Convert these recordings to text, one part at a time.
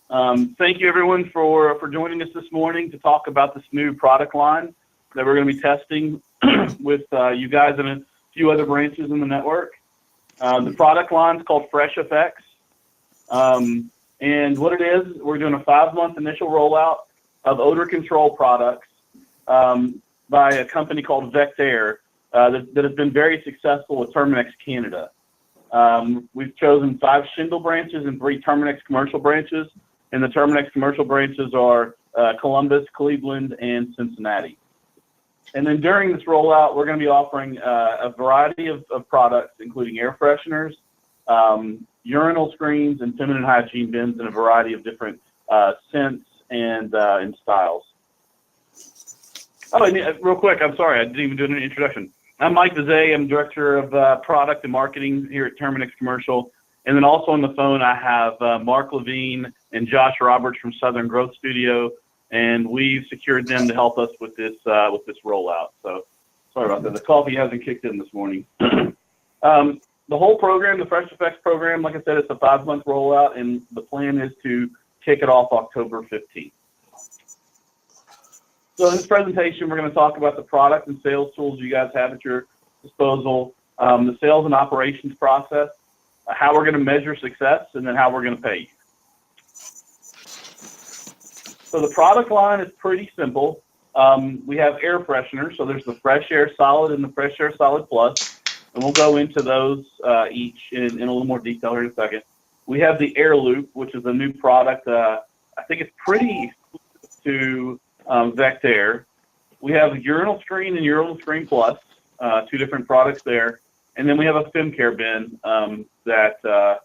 Thank you, everyone, for joining us this morning to talk about this new product line that we're going to be testing with you guys and a few other branches in the network. The product line is called FreshEffects. And what it is, we're doing a 5-month initial rollout of odor control products by a company called Vectair that has been very successful with Terminix Canada. We've chosen 5 Shingle branches and 3 Terminix commercial branches, and the Terminix commercial branches are Columbus, Cleveland, and Cincinnati. And then during this rollout, we're going to be offering a variety of products, including air fresheners, urinal screens, and feminine hygiene bins in a variety of different scents and styles. Oh, and real quick, I'm sorry, I didn't even do an introduction. I'm Mike Vazeii. I'm Director of Product and Marketing here at Terminix Commercial. And then also on the phone, I have Mark Levine and Josh Roberts from Southern Growth Studio, and we've secured them to help us with this rollout. So sorry about that. The coffee hasn't kicked in this morning. The whole program, the FreshEffects program, like I said, it's a 5-month rollout, and the plan is to kick it off October 15th. So in this presentation, we're going to talk about the product and sales tools you guys have at your disposal, the sales and operations process, how we're going to measure success, and then how we're going to pay you. So the product line is pretty simple. We have air fresheners. So there's the Fresh Air Solid and the Fresh Air Solid Plus, and we'll go into those each in a little more detail here in a second. We have the Air Loop, which is a new product. I think it's pretty exclusive to Vectair. We have Urinal Screen and Urinal Screen Plus, 2 different products there. And then we have a FemCare bin that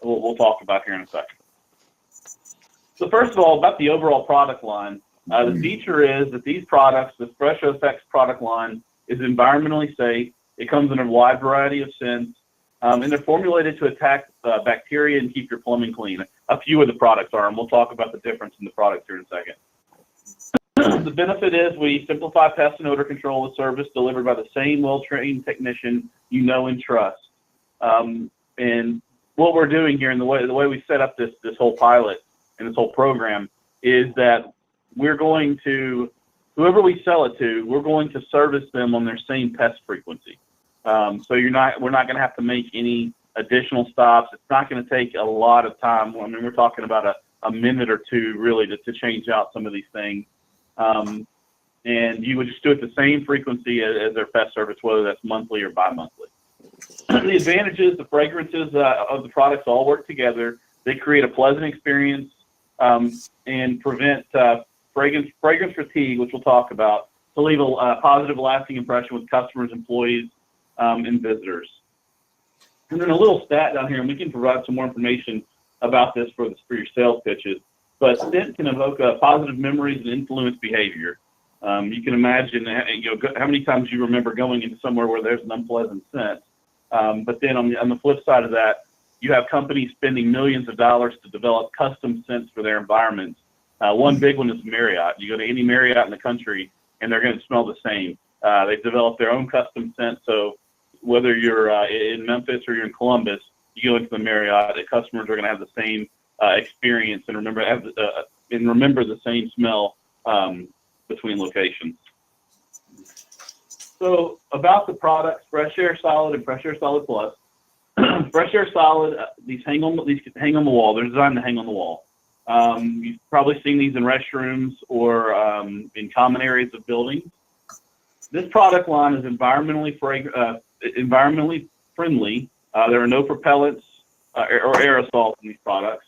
we'll talk about here in a second. So first of all, about the overall product line, the feature is that these products, the FreshEffects product line, is environmentally safe. It comes in a wide variety of scents, and they're formulated to attack bacteria and keep your plumbing clean. A few of the products are, and we'll talk about the difference in the products here in a second. The benefit is we simplify pest and odor control with service delivered by the same well-trained technician you know and trust. And what we're doing here, and the way we set up this whole pilot and this whole program, is that we're going to, whoever we sell it to, we're going to service them on their same pest frequency. So we're not going to have to make any additional stops. It's not going to take a lot of time. I mean, we're talking about a minute or 2 really to change out some of these things. And you would just do it the same frequency as their pest service, whether that's monthly or bi-monthly. The advantages, the fragrances of the products all work together. They create a pleasant experience and prevent fragrance fatigue, which we'll talk about, to leave a positive, lasting impression with customers, employees, and visitors. And then a little stat down here, and we can provide some more information about this for your sales pitches. But scent can evoke positive memories and influence behavior. You can imagine, how many times you remember going into somewhere where there's an unpleasant scent. But then on the flip side of that, you have companies spending millions of dollars to develop custom scents for their environments. One big one is Marriott. You go to any Marriott in the country, and they're going to smell the same. They've developed their own custom scent. So whether you're in Memphis or you're in Columbus, you go into the Marriott, the customers are going to have the same experience and remember the same smell between locations. So about the products, Fresh Air Solid and Fresh Air Solid Plus. Fresh Air Solid, these hang on the wall. They're designed to hang on the wall. You've probably seen these in restrooms or in common areas of buildings. This product line is environmentally friendly. There are no propellants or aerosols in these products.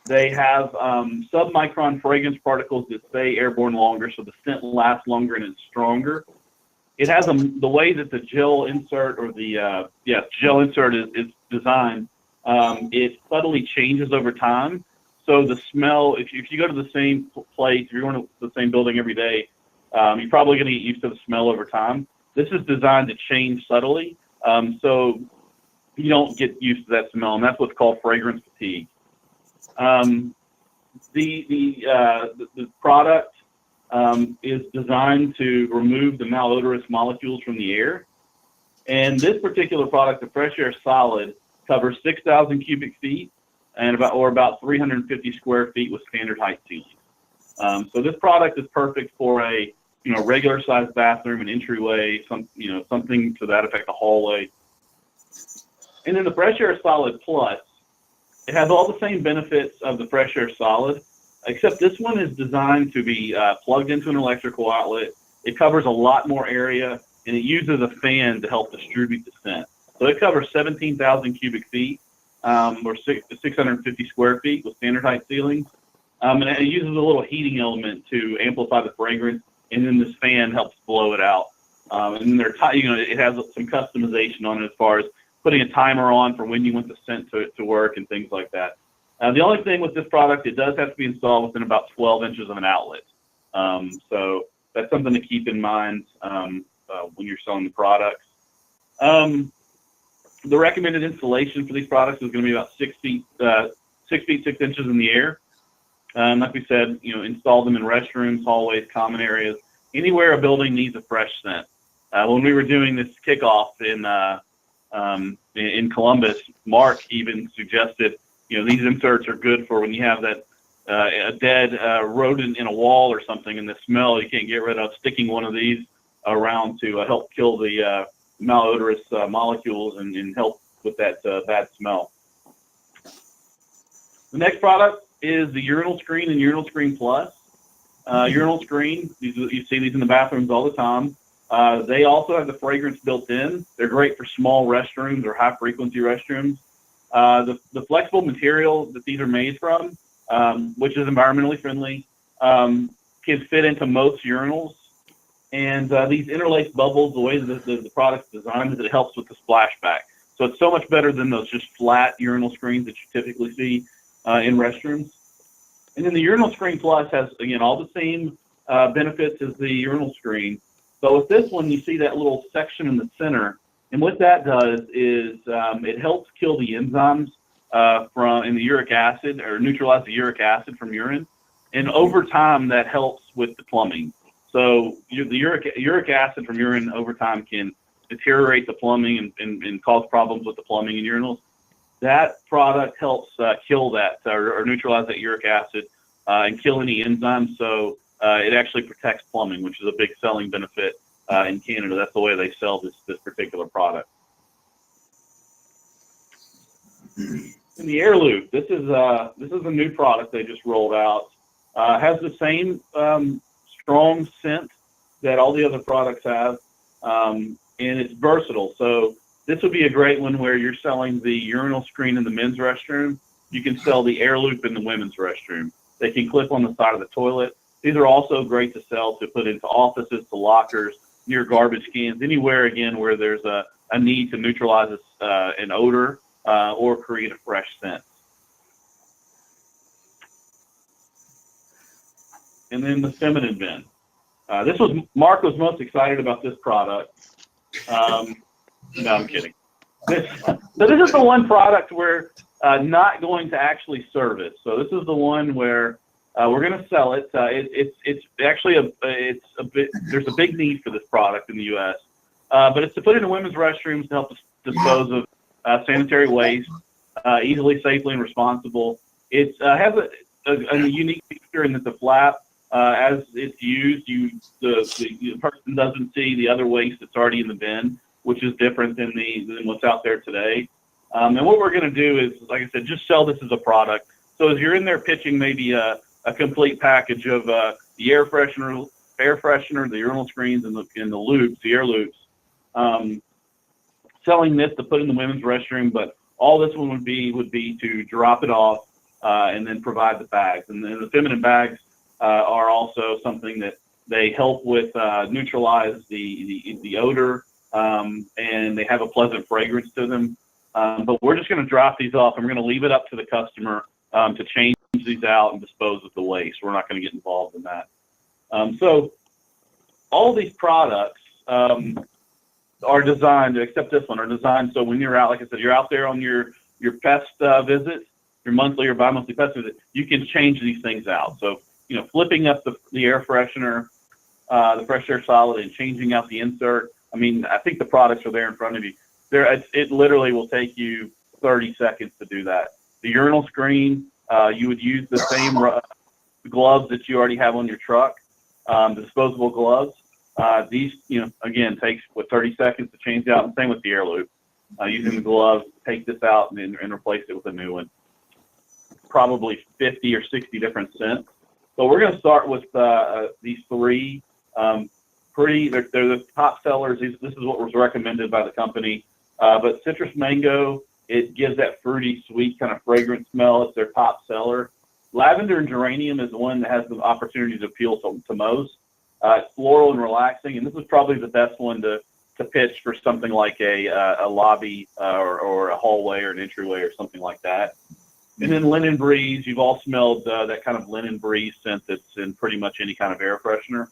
They have submicron fragrance particles that stay airborne longer, so the scent lasts longer and it's stronger. It has the way that the gel insert or the gel insert is designed. It subtly changes over time. So the smell, if you go to the same place, if you're going to the same building every day, you're probably going to get used to the smell over time. This is designed to change subtly, so you don't get used to that smell, and that's what's called fragrance fatigue. The product is designed to remove the malodorous molecules from the air. And this particular product, the Fresh Air Solid, covers 6,000 cubic feet. and about 350 square feet with standard height ceilings. So this product is perfect for a regular sized bathroom, an entryway, something to that effect, a hallway. And then the Fresh Air Solid Plus, it has all the same benefits of the Fresh Air Solid, except this one is designed to be plugged into an electrical outlet. It covers a lot more area, and it uses a fan to help distribute the scent. So it covers 17,000 cubic feet, or 650 square feet with standard height ceilings. And it uses a little heating element to amplify the fragrance, and then this fan helps blow it out. And it has some customization on it as far as putting a timer on for when you want the scent to work and things like that. The only thing with this product, it does have to be installed within about 12 inches of an outlet. So that's something to keep in mind when you're selling the products. The recommended installation for these products is going to be about 6 feet 6 inches in the air. Like we said, install them in restrooms, hallways, common areas, anywhere a building needs a fresh scent. When we were doing this kickoff in Columbus, Mark even suggested, these inserts are good for when you have that a dead rodent in a wall or something, and the smell you can't get rid of. Sticking one of these around to help kill the malodorous molecules and help with that bad smell. The next product is the Urinal Screen and Urinal Screen Plus. Urinal Screen, you see these in the bathrooms all the time. They also have the fragrance built in. They're great for small restrooms or high-frequency restrooms. The flexible material that these are made from, which is environmentally friendly, can fit into most urinals. And these interlaced bubbles, the way the product's designed, is it helps with the splashback. So it's so much better than those just flat urinal screens that you typically see in restrooms. And then the Urinal Screen Plus has, again, all the same benefits as the urinal screen. But with this one, you see that little section in the center. And what that does is it helps kill the enzymes in the uric acid, or neutralize the uric acid from urine. And over time, that helps with the plumbing. So the uric acid from urine over time can deteriorate the plumbing and cause problems with the plumbing in urinals. That product helps kill that or neutralize that uric acid and kill any enzymes. So it actually protects plumbing, which is a big selling benefit in Canada. That's the way they sell this particular product. In the Air Loop, this is a new product they just rolled out. Has the same strong scent that all the other products have, and it's versatile. So this would be a great one where you're selling the urinal screen in the men's restroom. You can sell the Air Loop in the women's restroom. They can clip on the side of the toilet. These are also great to sell to put into offices, to lockers, near garbage cans, anywhere, again, where there's a need to neutralize an odor or create a fresh scent. And then the feminine bin. Mark was most excited about this product. No, I'm kidding. This is the one product we're not going to actually service. So this is the one where we're going to sell it. It's actually there's a big need for this product in the U.S. But it's to put into women's restrooms to help dispose of sanitary waste easily, safely, and responsible. It has a unique feature in that the flap, as it's used, the person doesn't see the other waste that's already in the bin, which is different than what's out there today. And what we're going to do is, like I said, just sell this as a product. So as you're in there pitching maybe a complete package of the air freshener, the urinal screens, and the loops, the air loops, selling this to put in the women's restroom. But all this one would be to drop it off and then provide the bags. And then the feminine bags are also something that they help with neutralize the odor, and they have a pleasant fragrance to them. But we're just going to drop these off, and we're going to leave it up to the customer to change these out and dispose of the waste. We're not going to get involved in that. So all these products are designed, except this one, are designed so when you're out, like I said, you're out there on your pest visit, your monthly or bi-monthly pest visit, you can change these things out. So, flipping up the air freshener, the Fresh Air Solid, and changing out the insert. I mean, I think the products are there in front of you. It literally will take you 30 seconds to do that. The urinal screen, you would use the same gloves that you already have on your truck, the disposable gloves. These, again, takes 30 seconds to change out, and same with the air loop. Using the gloves, take this out and replace it with a new one. Probably 50 or 60 different scents. So we're going to start with these three. They're the top sellers. This is what was recommended by the company. But citrus mango, it gives that fruity, sweet kind of fragrant smell. It's their top seller. Lavender and geranium is the one that has the opportunity to appeal to most. It's floral and relaxing, and this is probably the best one to pitch for something like a lobby or a hallway or an entryway or something like that. And then linen breeze, you've all smelled that kind of linen breeze scent that's in pretty much any kind of air freshener.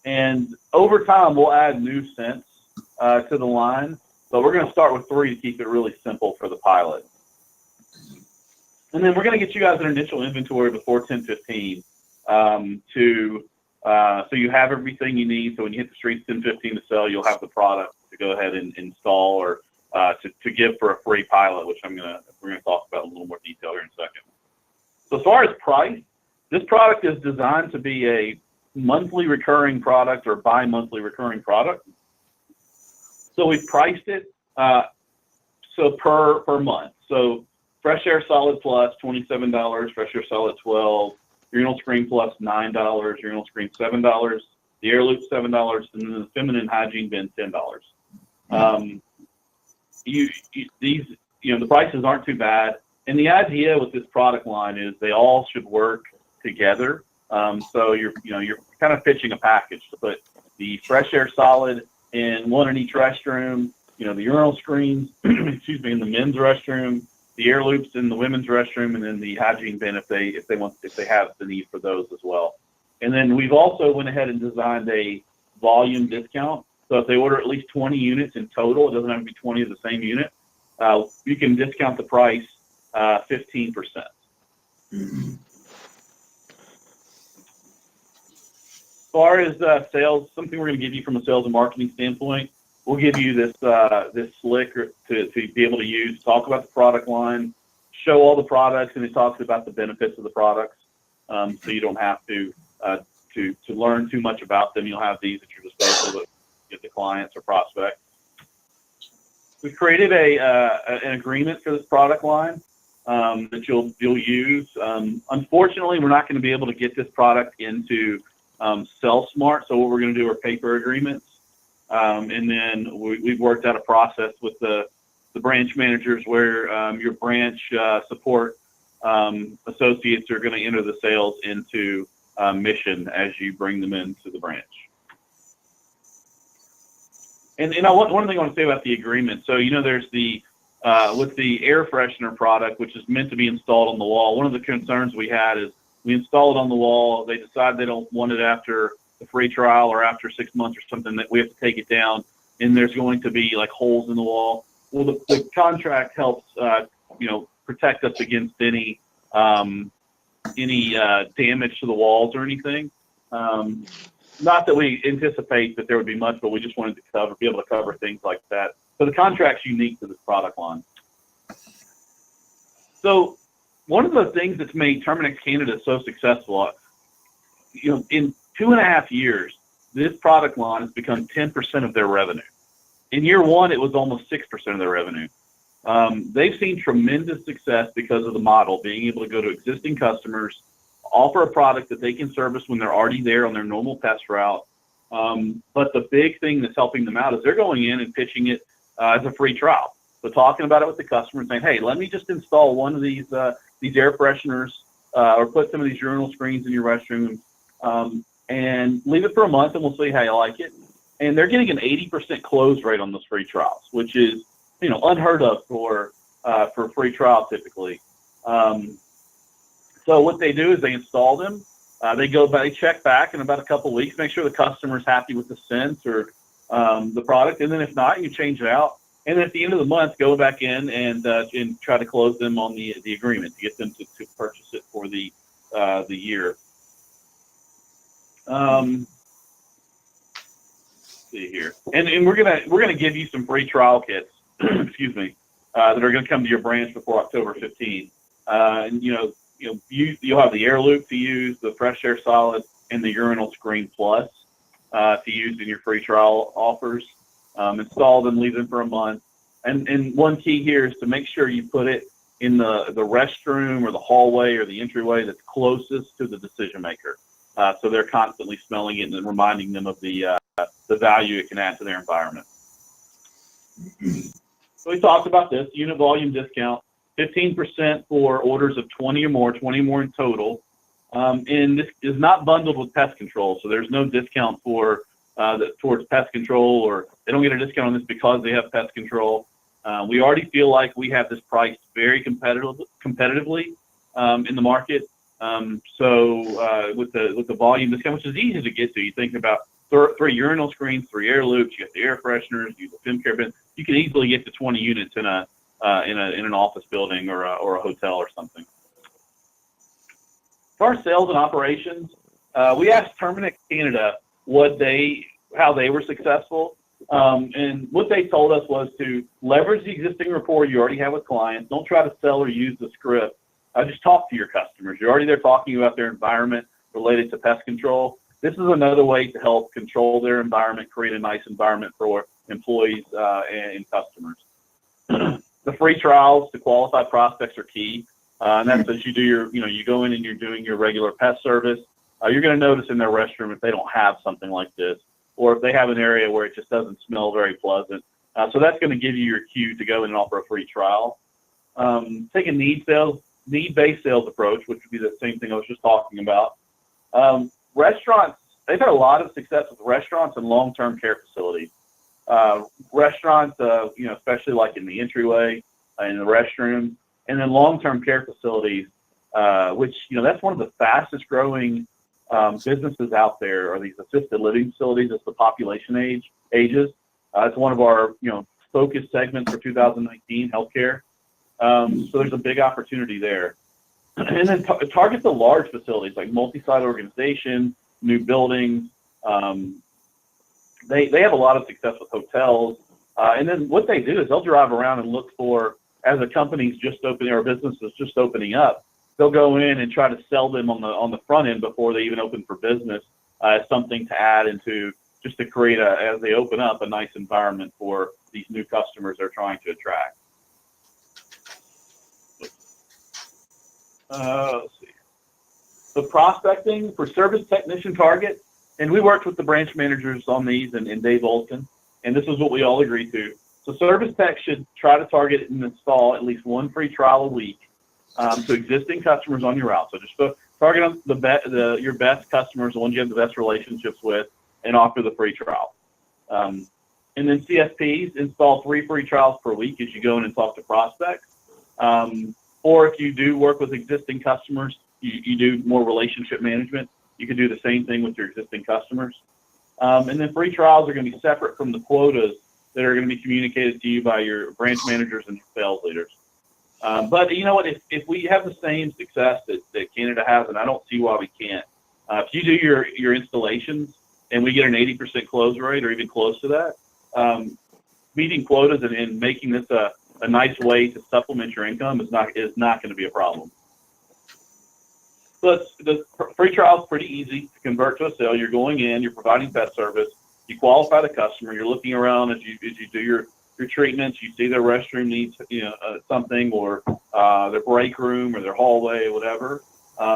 And over time, we'll add new scents to the line, but we're going to start with three to keep it really simple for the pilot. And then we're going to get you guys an initial inventory before 10:15 so you have everything you need. So when you hit the streets 10:15 to sell, you'll have the product to go ahead and install or to give for a free pilot, which we're going to talk about in a little more detail here in a second. So as far as price, this product is designed to be a monthly recurring product or bi-monthly recurring product. So we've priced it so per month. So Fresh Air Solid Plus, $27, Fresh Air Solid 12, Urinal Screen Plus, $9, Urinal Screen, $7, the Air Loop, $7, and then the Feminine Hygiene Bin, $10. The prices aren't too bad, and the idea with this product line is they all should work together. So you're kind of pitching a package to put the Fresh Air Solid in one in each restroom, the urinal screens, excuse me, in the men's restroom, the air loops in the women's restroom, and then the hygiene bin if they have the need for those as well. And then we've also went ahead and designed a volume discount. So if they order at least 20 units in total, it doesn't have to be 20 of the same unit. You can discount the price 15%. As far as sales, something we're going to give you from a sales and marketing standpoint, we'll give you this slick to be able to use, talk about the product line, show all the products, and it talks about the benefits of the products. So you don't have to learn too much about them. You'll have these at your disposal to get the clients or prospects. We've created an agreement for this product line that you'll use. Unfortunately, we're not going to be able to get this product into SellSmart, so what we're going to do are paper agreements. And then we've worked out a process with the branch managers where your branch support associates are going to enter the sales into Mission as you bring them into the branch. And one thing I want to say about the agreement. So there's with the air freshener product, which is meant to be installed on the wall. One of the concerns we had is we install it on the wall. They decide they don't want it after the free trial or after 6 months or something, that we have to take it down, and there's going to be like holes in the wall. Well, the contract helps protect us against any damage to the walls or anything. Not that we anticipate that there would be much, but we just wanted to be able to cover things like that. So the contract's unique to this product line. So one of the things that's made Terminix Canada so successful, in 2.5 years, this product line has become 10% of their revenue. In year one, it was almost 6% of their revenue. They've seen tremendous success because of the model, being able to go to existing customers, offer a product that they can service when they're already there on their normal test route. But the big thing that's helping them out is they're going in and pitching it as a free trial. So talking about it with the customer and saying, hey, let me just install one of these air fresheners or put some of these urinal screens in your restroom and leave it for a month, and we'll see how you like it. And they're getting an 80% close rate on those free trials, which is unheard of for free trial typically. So what they do is they install them. They check back in about a couple of weeks, make sure the customer's happy with the scent or the product, and then if not, you change it out. And then at the end of the month, go back in and try to close them on the agreement to get them to purchase it for the year. Let's see here, and we're gonna give you some free trial kits, excuse me, that are gonna come to your branch before October 15th. And you'll have the air loop to use, the fresh air solid, and the urinal screen plus to use in your free trial offers. Install them, leave them for a month. And one key here is to make sure you put it in the restroom or the hallway or the entryway that's closest to the decision maker. So they're constantly smelling it and reminding them of the value it can add to their environment. So we talked about this, unit volume discount, 15% for orders of 20 or more in total. And this is not bundled with pest control, so there's no discount for towards pest control, or they don't get a discount on this because they have pest control. We already feel like we have this priced very competitively in the market. So with the volume discount, which is easy to get to, you think about 3 urinal screens, 3 air loops, you got the air fresheners, you got the fem care bin. You can easily get to 20 units in an office building or a hotel or something. For our sales and operations, we asked Terminix Canada how they were successful. And what they told us was to leverage the existing rapport you already have with clients. Don't try to sell or use the script. Just talk to your customers. You're already there talking about their environment related to pest control. This is another way to help control their environment, create a nice environment for employees and customers. The free trials to qualify prospects are key. And that's as you do you go in and you're doing your regular pest service. You're going to notice in their restroom if they don't have something like this, or if they have an area where it just doesn't smell very pleasant. So that's going to give you your cue to go in and offer a free trial. Take a need-based sales approach, which would be the same thing I was just talking about. Restaurants, they've had a lot of success with restaurants and long-term care facilities. Restaurants, especially like in the entryway, in the restroom, and then long-term care facilities, which, that's one of the fastest growing businesses out there, are these assisted living facilities as the population ages. It's one of our, focus segments for 2019, healthcare. So there's a big opportunity there. And then target the large facilities like multi-site organizations, new buildings. They have a lot of success with hotels. And then what they do is they'll drive around and look for, as a company's just opening or a business is just opening up, they'll go in and try to sell them on the front end before they even open for business as something to add into, just to create as they open up, a nice environment for these new customers they're trying to attract. Let's see. So prospecting for service technician target, and we worked with the branch managers on these and Dave Olson, and this is what we all agreed to. So service tech should try to target and install at least 1 free trial a week to existing customers on your route. So just target on your best customers, the ones you have the best relationships with, and offer the free trial. And then CSPs, install 3 free trials per week as you go in and talk to prospects. Or if you do work with existing customers, you do more relationship management, you can do the same thing with your existing customers. And then free trials are going to be separate from the quotas that are going to be communicated to you by your branch managers and sales leaders. But you know what, if we have the same success that Canada has, and I don't see why we can't, if you do your installations and we get an 80% close rate or even close to that, meeting quotas and making this a nice way to supplement your income is not going to be a problem. So the free trial is pretty easy to convert to a sale. You're going in, you're providing pet service, you qualify the customer, you're looking around as you do your treatments, you see their restroom needs something, or their break room or their hallway or whatever.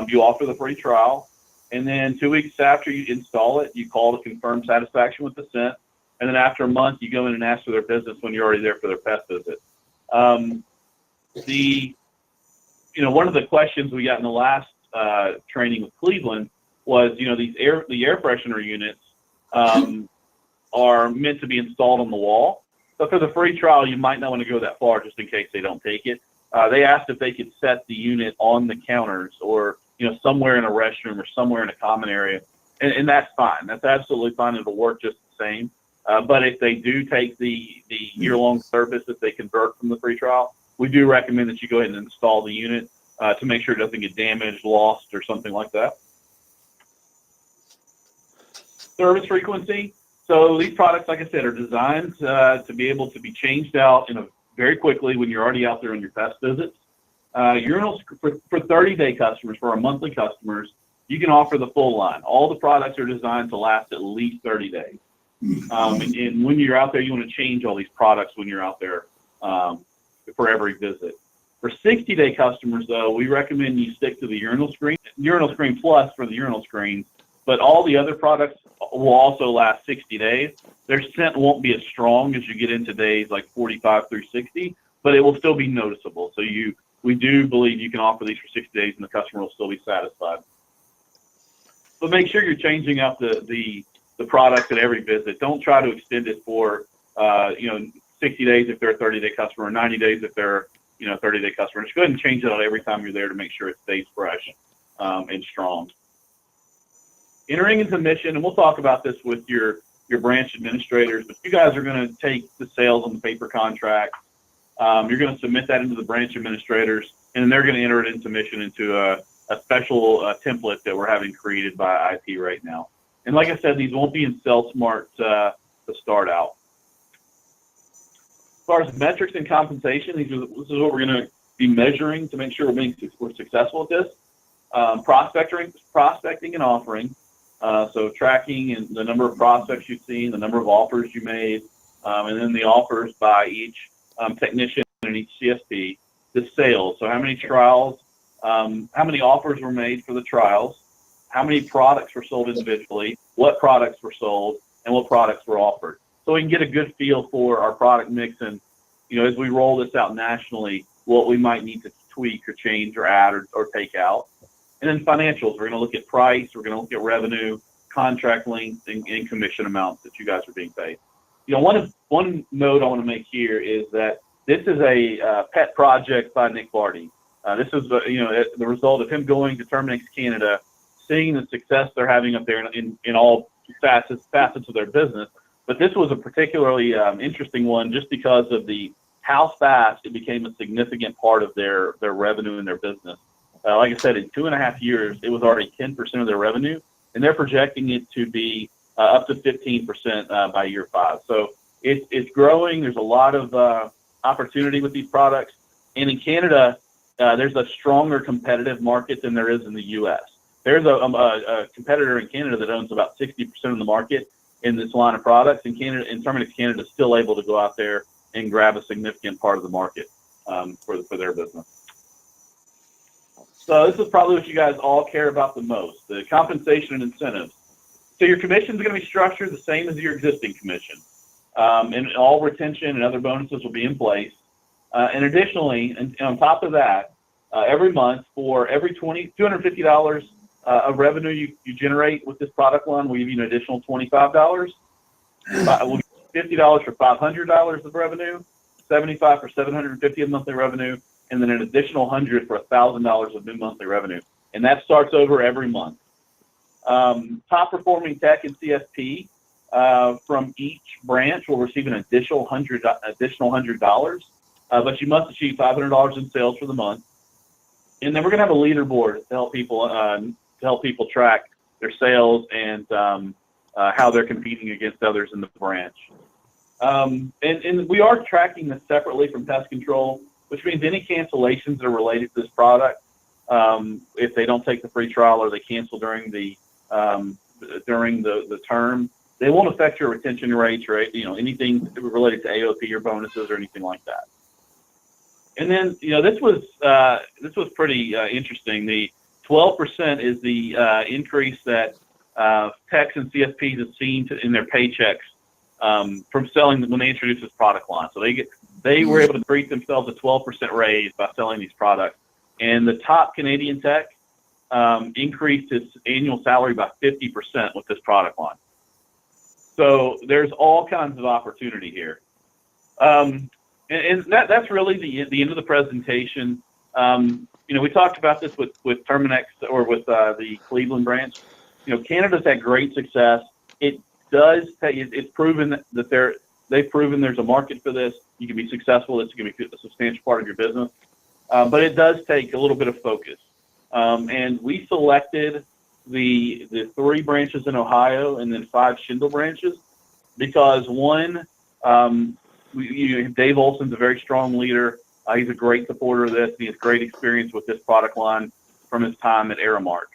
You offer the free trial, and then 2 weeks after you install it, you call to confirm satisfaction with the scent, and then after a month, you go in and ask for their business when you're already there for their pest visit. One of the questions we got in the last training with Cleveland was, the air freshener units are meant to be installed on the wall. So for the free trial, you might not want to go that far just in case they don't take it. They asked if they could set the unit on the counters or, somewhere in a restroom or somewhere in a common area. And that's fine. That's absolutely fine. It'll work just the same. But if they do take the year-long service that they convert from the free trial, we do recommend that you go ahead and install the unit to make sure it doesn't get damaged, lost, or something like that. Service frequency. So these products, like I said, are designed to be able to be changed out very quickly when you're already out there on your pest visits. urinals for 30-day customers, for our monthly customers, you can offer the full line. All the products are designed to last at least 30 days. And when you're out there, you want to change all these products when you're out there for every visit. For 60-day customers, though, we recommend you stick to the urinal screen plus for the urinal screen, but all the other products will also last 60 days. Their scent won't be as strong as you get into days like 45 through 60, but it will still be noticeable. So we do believe you can offer these for 60 days and the customer will still be satisfied. But make sure you're changing out the products at every visit. Don't try to extend it for 60 days if they're a 30-day customer, or 90 days if they're 30-day customer. Just go ahead and change it out every time you're there to make sure it stays fresh and strong. Entering into mission, and we'll talk about this with your branch administrators, but you guys are going to take the sales on the paper contract. You're going to submit that into the branch administrators, and then they're going to enter it into mission into a special template that we're having created by IT right now. And like I said, these won't be in SalesSmart to start out. As far as metrics and compensation, this is what we're going to be measuring to make sure we're successful at this. Prospecting and offering. So tracking and the number of prospects you've seen, the number of offers you made, and then the offers by each technician and each CSP. The sales, so how many trials, how many offers were made for the trials, how many products were sold individually, what products were sold, and what products were offered. So we can get a good feel for our product mix, and as we roll this out nationally, what we might need to tweak or change or add or take out. And then financials, we're going to look at price, we're going to look at revenue, contract length, and commission amounts that you guys are being paid. One note I want to make here is that this is a pet project by Nick Barty. This is the result of him going to Terminix Canada, seeing the success they're having up there in all facets of their business. But this was a particularly interesting one just because of how fast it became a significant part of their revenue and their business. Like I said, in 2.5 years, it was already 10% of their revenue, and they're projecting it to be up to 15% by year 5. So it's growing. There's a lot of opportunity with these products. And in Canada, there's a stronger competitive market than there is in the U.S. There's a competitor in Canada that owns about 60% of the market in this line of products. In Terminix Canada is still able to go out there and grab a significant part of the market for their business. So this is probably what you guys all care about the most, the compensation and incentives. So your commission is going to be structured the same as your existing commission. And all retention and other bonuses will be in place. And additionally, and on top of that, every month for every $250 of revenue you generate with this product line, we'll give you an additional $25. We'll give you $50 for $500 of revenue, $75 for $750 of monthly revenue, and then an additional $100 for $1,000 of new monthly revenue. And that starts over every month. Top performing tech and CSP from each branch will receive an additional $100, but you must achieve $500 in sales for the month. And then we're going to have a leaderboard to help people track their sales and how they're competing against others in the branch. And we are tracking this separately from pest control, which means any cancellations that are related to this product, if they don't take the free trial or they cancel during the term, they won't affect your retention rates or anything related to AOP or bonuses or anything like that. And then this was pretty interesting. The 12% is the increase that techs and CSPs have seen in their paychecks from selling when they introduced this product line. So they were able to treat themselves a 12% raise by selling these products. And the top Canadian tech increased his annual salary by 50% with this product line. So there's all kinds of opportunity here. And that's really the end of the presentation. We talked about this with Terminix or with the Cleveland branch. Canada's had great success. It's proven that they've proven there's a market for this. You can be successful. It's going to be a substantial part of your business. But it does take a little bit of focus. And we selected the 3 branches in Ohio and then 5 Schindel branches because one, Dave Olson's a very strong leader. He's a great supporter of this. He has great experience with this product line from his time at Aramark.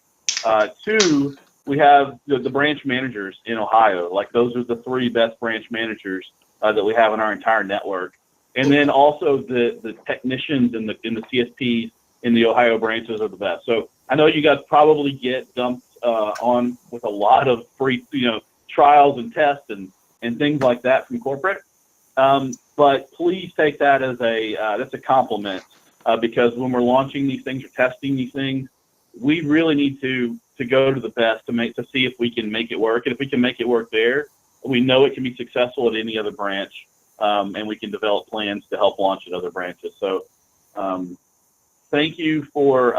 2, we have the branch managers in Ohio. Like, those are the 3 best branch managers that we have in our entire network. And then also the technicians in the CSPs in the Ohio branches are the best. So I know you guys probably get dumped on with a lot of free, trials and tests and things like that from corporate. But please take that as that's a compliment, because when we're launching these things or testing these things, we really need to go to the best to see if we can make it work. And if we can make it work there, we know it can be successful at any other branch, and we can develop plans to help launch at other branches. So thank you for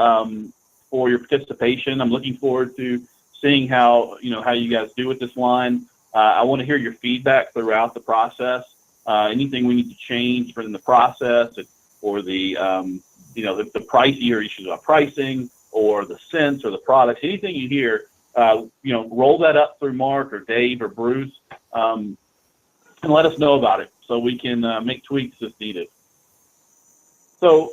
your participation. I'm looking forward to seeing how you guys do with this line. I want to hear your feedback throughout the process. Anything we need to change in the process, or the price, or issues about pricing, or the scents, or the products, anything you hear, roll that up through Mark or Dave or Bruce, and let us know about it so we can make tweaks as needed. So,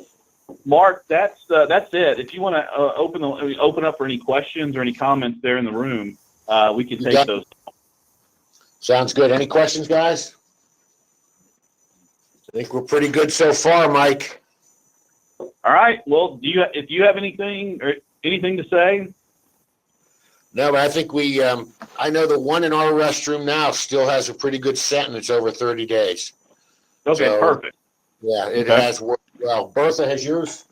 Mark, that's it. If you want to open up for any questions or any comments there in the room, we can take those. Sounds good. Any questions, guys? I think we're pretty good so far, Mike. All right. Well, if you have anything to say? No, but I think I know the one in our restroom now still has a pretty good scent, and it's over 30 days. Okay, so, perfect. Yeah, it has worked well. Bertha, has yours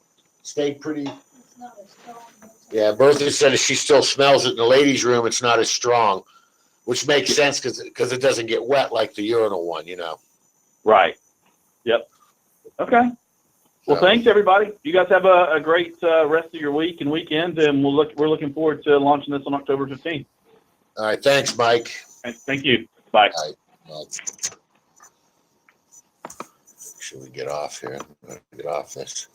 stayed pretty? Yeah, Bertha said she still smells it in the ladies' room. It's not as strong, which makes sense because it doesn't get wet like the urinal one, Right. Yep. Okay. Well, thanks, everybody. You guys have a great rest of your week and weekend, and we're looking forward to launching this on October 15th. All right. Thanks, Mike. Thank you. Bye. All right. Should we get off here? Get off this.